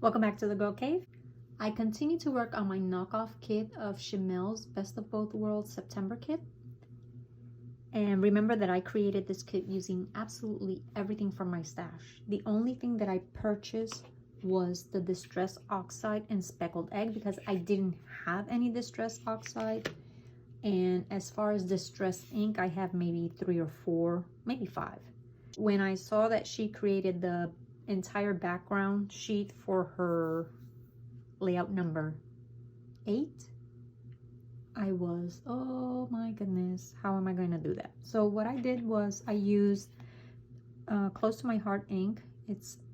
Welcome back to the Girl Cave. I continue to work on my knockoff kit of Shimelle's Best of Both Worlds September kit. And remember that I created this kit using absolutely everything from my stash. The only thing that I purchased was the Distress Oxide and Speckled Egg because I didn't have any Distress Oxide. And as far as Distress ink, I have maybe 3 or 4, maybe 5. When I saw that she created the entire background sheet for her layout number 8, I was, oh my goodness, how am I going to do that? So what I did was I used Close to My Heart ink.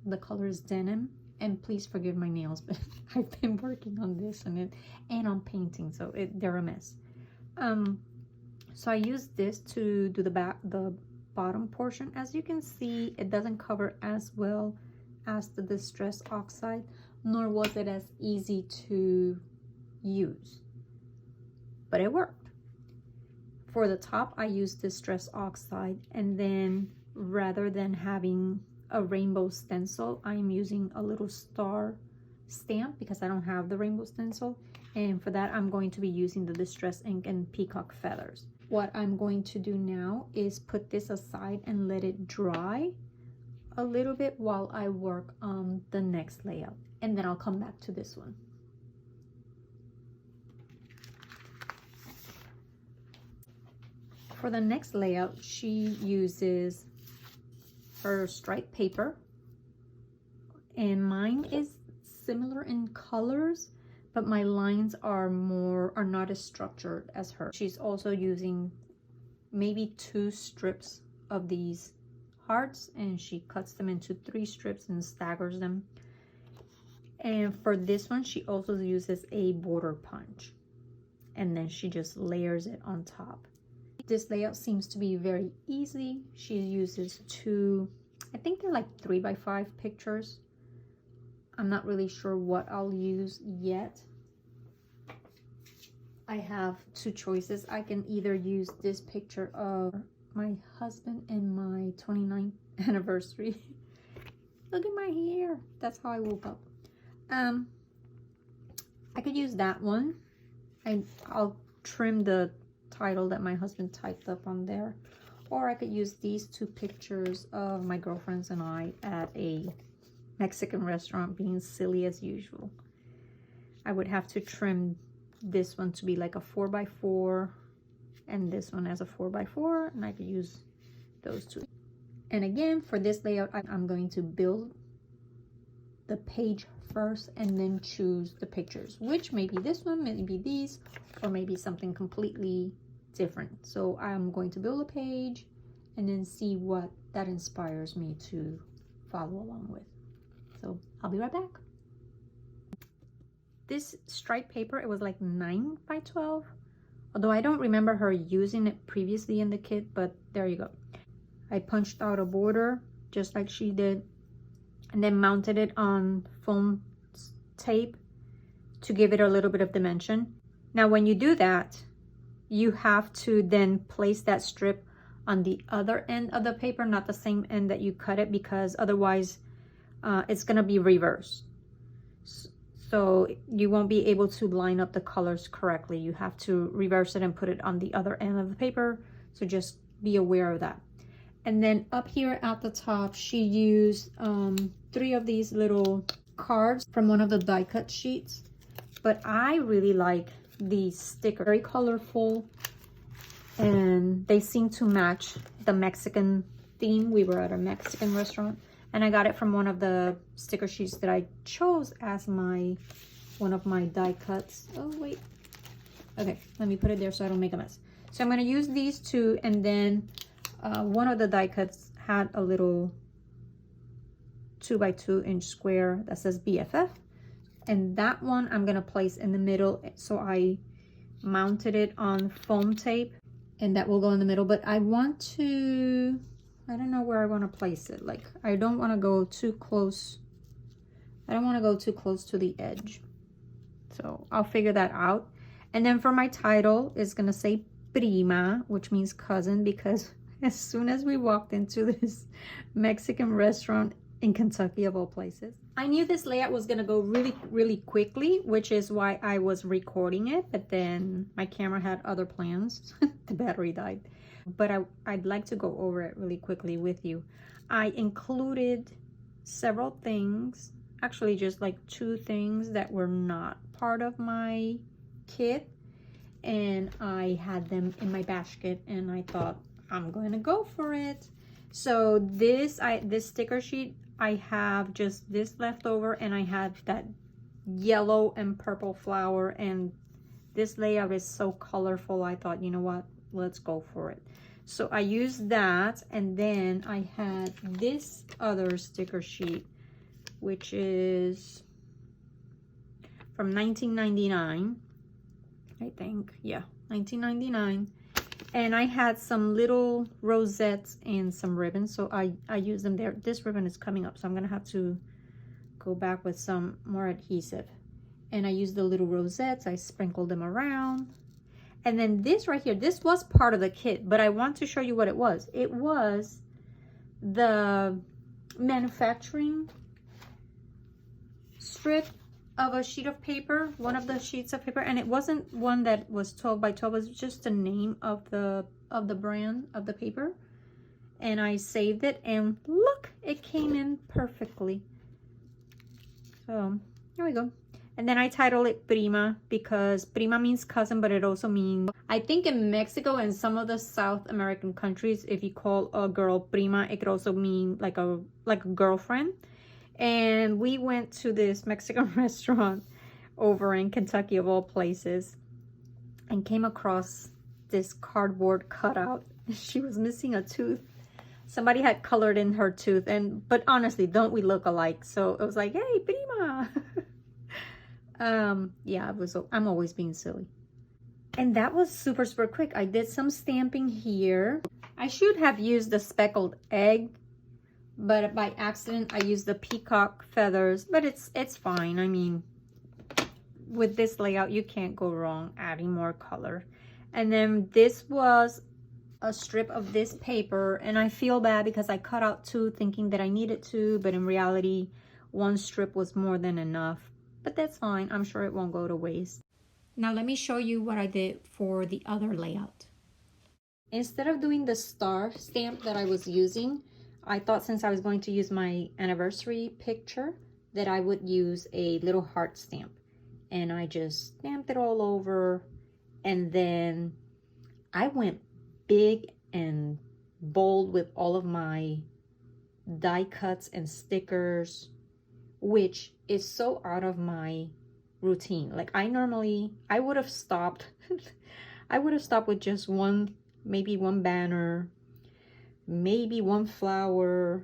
The color is Denim, and please forgive my nails, but I've been working on this and on painting, so they're a mess. So I used this to do the bottom portion. As you can see, it doesn't cover as well as the Distress Oxide, nor was it as easy to use, but it worked. For the top, I used Distress Oxide, and then rather than having a rainbow stencil, I'm using a little star stamp because I don't have the rainbow stencil, and for that I'm going to be using the Distress ink and Peacock Feathers. What I'm going to do now is put this aside and let it dry a little bit while I work on the next layout, and then I'll come back to this one. For the next layout, she uses her striped paper, and mine is similar in colors, but my lines are not as structured as her. She's also using maybe 2 strips of these hearts, and she cuts them into 3 strips and staggers them. And for this one, she also uses a border punch, and then she just layers it on top. This layout seems to be very easy. She uses 2, I think they're like 3x5 pictures. I'm not really sure what I'll use yet. I have 2 choices. I can either use this picture of my husband and my 29th anniversary. Look at my hair. That's how I woke up. I could use that one. I'll trim the title that my husband typed up on there. Or I could use these 2 pictures of my girlfriends and I at a Mexican restaurant being silly as usual. I would have to trim this one to be like a 4x4 and this one as a 4x4, and I could use those 2. And again, for this layout, I'm going to build the page first and then choose the pictures, which may be this one, maybe these, or maybe something completely different. So I'm going to build a page and then see what that inspires me to follow along with. So I'll be right back. This striped paper, it was like 9x12, although I don't remember her using it previously in the kit, but there you go. I punched out a border just like she did, and then mounted it on foam tape to give it a little bit of dimension. Now when you do that, you have to then place that strip on the other end of the paper, not the same end that you cut it, because otherwise it's gonna be reversed. So you won't be able to line up the colors correctly. You have to reverse it and put it on the other end of the paper. So just be aware of that. And then up here at the top, she used 3 of these little cards from one of the die cut sheets. But I really like these stickers, very colorful, and they seem to match the Mexican theme. We were at a Mexican restaurant, and I got it from one of the sticker sheets that I chose as one of my die cuts. Oh wait, okay, let me put it there so I don't make a mess. So I'm going to use these 2, and then one of the die cuts had a little 2x2 inch square that says BFF, and that one I'm going to place in the middle. So I mounted it on foam tape, and that will go in the middle. But I want to, I don't know where I want to place it. Like, I don't want to go too close. I don't want to go too close to the edge. So I'll figure that out. And then for my title, it's going to say Prima, which means cousin, because as soon as we walked into this Mexican restaurant, in Kentucky of all places. I knew this layout was gonna go really quickly, which is why I was recording it, but then my camera had other plans. The battery died. But I'd like to go over it really quickly with you. I included several things, actually just like 2 things that were not part of my kit, and I had them in my basket, and I thought I'm going to go for it. So this sticker sheet, I have just this left over, and I have that yellow and purple flower, and this layout is so colorful. I thought, you know what, let's go for it. So I used that, and then I had this other sticker sheet, which is from 1999, I think. Yeah, 1999. And I had some little rosettes and some ribbons, so I used them there. This ribbon is coming up, so I'm gonna have to go back with some more adhesive. And I used the little rosettes, I sprinkled them around. And then this right here, this was part of the kit, but I want to show you what it was. It was the manufacturing strip of a sheet of paper, one of the sheets of paper, and it wasn't one that was 12 by 12, it was just the name of the brand of the paper. And I saved it, and look, it came in perfectly. So here we go. And then I titled it Prima, because prima means cousin, but it also means, I think in Mexico and some of the South American countries, if you call a girl prima, it could also mean like a girlfriend. And we went to this Mexican restaurant over in Kentucky of all places, and came across this cardboard cutout. She was missing a tooth. Somebody had colored in her tooth, but honestly, don't we look alike? So it was like, hey, prima. Yeah, I'm always being silly. And that was super quick. I did some stamping here. I should have used the speckled egg, but by accident I used the peacock feathers, but it's fine. I mean, with this layout you can't go wrong adding more color. And then this was a strip of this paper, and I feel bad because I cut out 2 thinking that I needed 2, but in reality 1 strip was more than enough. But that's fine, I'm sure it won't go to waste. Now let me show you what I did for the other layout. Instead of doing the star stamp that I was using, I thought since I was going to use my anniversary picture that I would use a little heart stamp. And I just stamped it all over, and then I went big and bold with all of my die cuts and stickers, which is so out of my routine. Like I would have stopped I would have stopped with just maybe one banner, maybe 1 flower.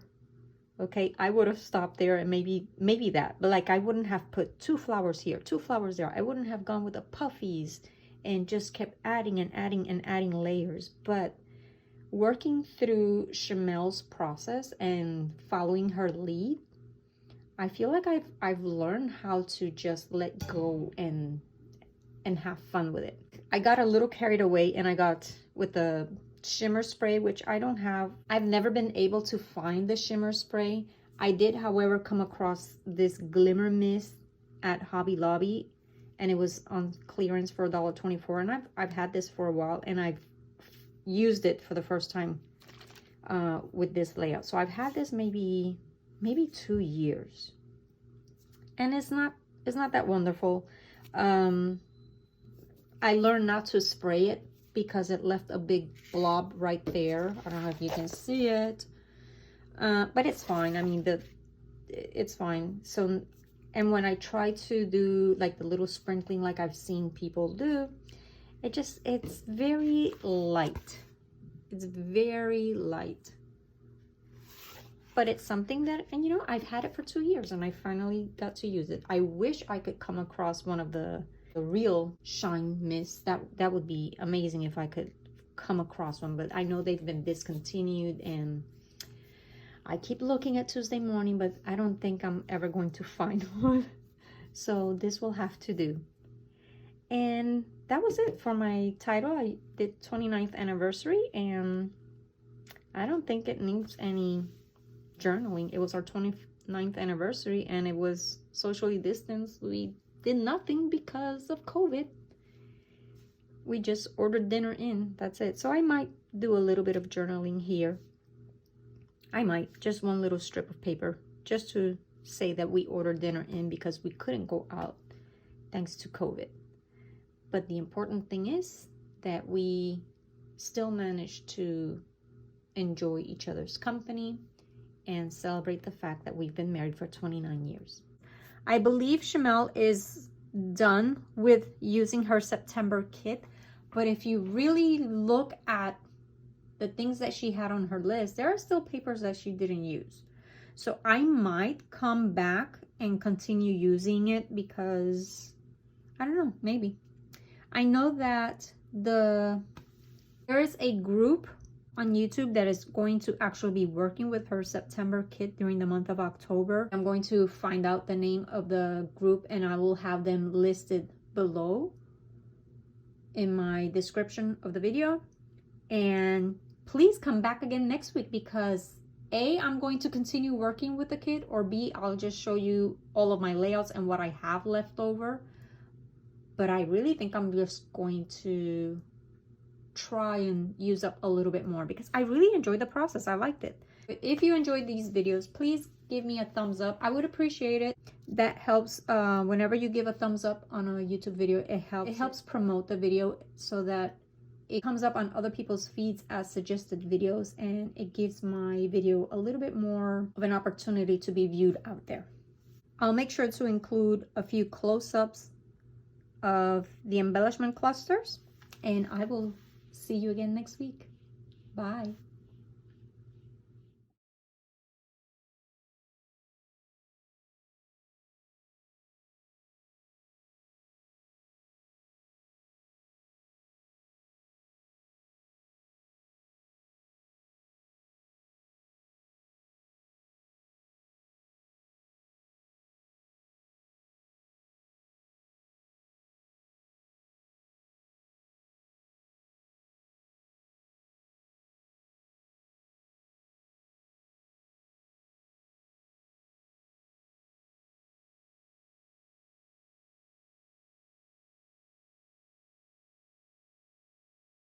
Okay, I would have stopped there, and maybe that, but like I wouldn't have put 2 flowers here, 2 flowers there. I wouldn't have gone with the puffies and just kept adding and adding and adding layers. But working through Shimelle's process and following her lead, I feel like I've learned how to just let go and have fun with it. I got a little carried away, and I got with the shimmer spray, which I don't have. I've never been able to find the shimmer spray. I did, however, come across this glimmer mist at Hobby Lobby, and it was on clearance for $1.24, and I've had this for a while, and I've used it for the first time with this layout. So I've had this maybe 2 years, and it's not that wonderful. I learned not to spray it because it left a big blob right there. I don't know if you can see it, but it's fine. I mean, it's fine. So, and when I try to do like the little sprinkling like I've seen people do, it's very light. It's very light. But it's something that, and you know, I've had it for 2 years, and I finally got to use it. I wish I could come across one of the real shine mists. That would be amazing if I could come across one, but I know they've been discontinued, and I keep looking at Tuesday morning, but I don't think I'm ever going to find one. So this will have to do. And that was it for my title. I did 29th anniversary, and I don't think it needs any journaling. It was our 29th anniversary and it was socially distanced. We did nothing because of COVID. We just ordered dinner in, that's it. So I might do a little bit of journaling here. I might, just one little strip of paper, just to say that we ordered dinner in because we couldn't go out thanks to COVID. But the important thing is that we still managed to enjoy each other's company and celebrate the fact that we've been married for 29 years. I believe Shimelle is done with using her September kit, but if you really look at the things that she had on her list, there are still papers that she didn't use. So I might come back and continue using it because, I don't know, maybe. I know that there is a group on YouTube that is going to actually be working with her September kit during the month of October. I'm going to find out the name of the group and I will have them listed below in my description of the video. And please come back again next week because A, I'm going to continue working with the kit, or B, I'll just show you all of my layouts and what I have left over. But I really think I'm just going to try and use up a little bit more because I really enjoyed the process. I liked it. If you enjoyed these videos, please give me a thumbs up. I would appreciate it. That helps. Whenever you give a thumbs up on a YouTube video, it helps promote the video so that it comes up on other people's feeds as suggested videos, and it gives my video a little bit more of an opportunity to be viewed out there. I'll make sure to include a few close-ups of the embellishment clusters, and I will see you again next week. Bye.